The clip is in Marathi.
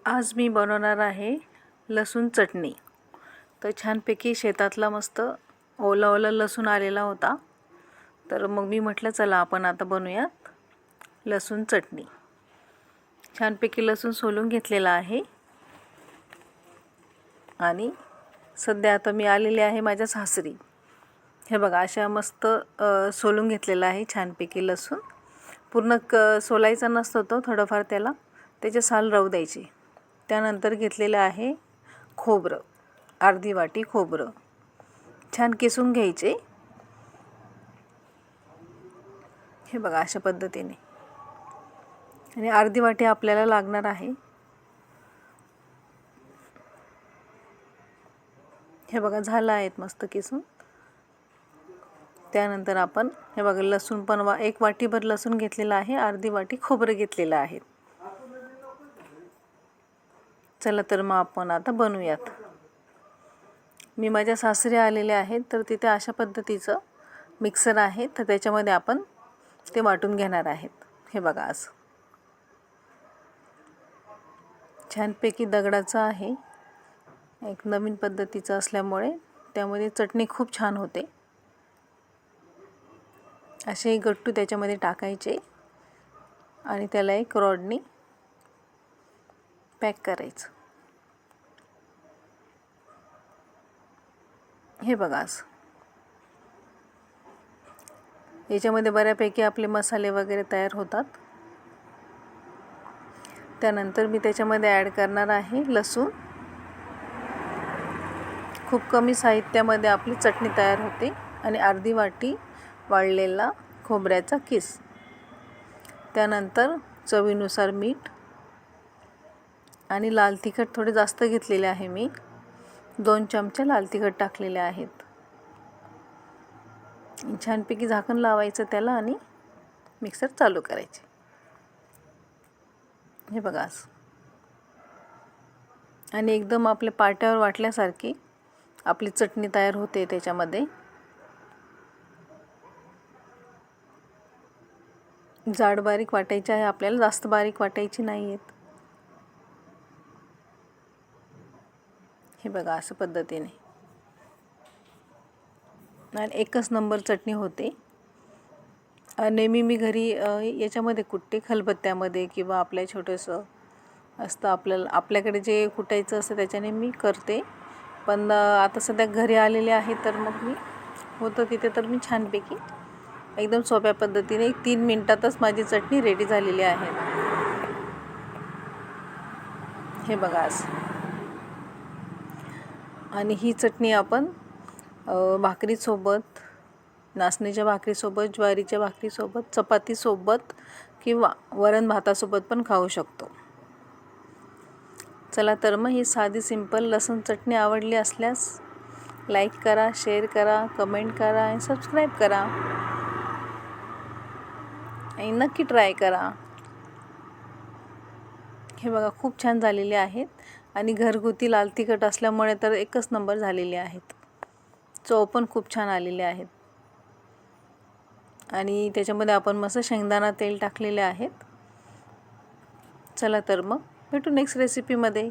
आज मी बनवणार आहे लसूण चटणी. तर छानपैकी शेतातला मस्त ओला ओला लसूण आलेला होता. तर मग मी म्हटलं चला आपण आता बनवूयात लसूण चटणी. छानपैकी लसूण सोलून घेतलेला आहे आणि सध्या आता मी आलेले आहे माझ्या सासरी. हे बघा अशा मस्त सोलून घेतलेला आहे छानपैकी लसूण. पूर्ण सोलायचा नसतो तो, थोडंफार त्याचे साल राहू द्यायचे. त्यानंतर घेतलेलं आहे खोबरं, अर्धी वाटी खोबरं छान किसून घ्यायचे. हे बघा अशा पद्धतीने. आणि अर्धी वाटी आपल्याला लागणार आहे. हे बघा झालं आहेत मस्त किसून. त्यानंतर आपण हे बघा लसूण पण एक वाटीभर लसूण घेतलेला आहे, अर्धी वाटी खोबरं घेतलेलं आहे. चला तर मग आपण आता बनवूयात. मी माझ्या सासरी आलेले आहेत, तर तिथे अशा पद्धतीचं मिक्सर आहे, तर त्याच्यामध्ये आपण ते वाटून घेणार आहेत. हे बघा असं छानपैकी दगडाचं आहे, एक नवीन पद्धतीचं असल्यामुळे त्यामध्ये चटणी खूप छान होते. असे गट्टू त्याच्यामध्ये टाकायचे आणि त्याला एक रॉडनी पॅक करायचं. हे बघा असं. याच्यामध्ये बऱ्यापैकी आपले मसाले वगैरे तयार होतात. त्यानंतर मी त्याच्यामध्ये ॲड करणार आहे लसूण. खूप कमी साहित्यामध्ये आपली चटणी तयार होते. आणि अर्धी वाटी वाळलेला खोबऱ्याचा किस. त्यानंतर चवीनुसार मीठ आणि लाल तिखट थोडे जास्त घेतलेले आहे मी. 2 चमचे लाल तिखट टाकलेले आहेत. छानपैकी झाकण लावायचं त्याला आणि मिक्सर चालू करायचे. हे बघा असं. आणि एकदम आपल्या पाट्यावर वाटल्यासारखी आपली चटणी तयार होते. त्याच्यामध्ये जाड बारीक वाटायची आहे आपल्याला, जास्त बारीक वाटायची नाही आहेत. हे बघा असं पद्धतीने. आणि एकच नंबर चटणी होते. नेहमी मी घरी याच्यामध्ये कुटते, खलबत्त्यामध्ये किंवा आपल्या छोटंसं असतं आपल्याकडे जे कुटायचं असतं त्याच्याने मी करते. पण आता सध्या घरी आलेले आहे, तर मग मी होतं तिथे तर मी छानपैकी एकदम सोप्या पद्धतीने 3 मिनिटातच माझी चटणी रेडी झालेली आहे. हे बघा असं. आणि ही चटणी आपण भाकरीसोबत, नाचणीच्या भाकरीसोबत, ज्वारीच्या भाकरीसोबत, चपातीसोबत किंवा वरण भातासोबत पण खाऊ शकतो. चला तर मग ही साधी सिंपल लसूण चटणी आवडली असल्यास लाईक करा, शेअर करा, कमेंट करा आणि सबस्क्राईब करा. आणि नक्की ट्राय करा. हे बघा खूप छान झालेले आहेत. आणि घरगुती लाल तिखट असल्यामुळे तर एकच नंबर झालेले आहेत. चव पण खूप छान आलेले आहेत. आणि त्याच्यामध्ये आपण मस्त शेंगदाणा तेल टाकलेले आहेत. चला तर मग भेटू नेक्स्ट रेसिपीमध्ये.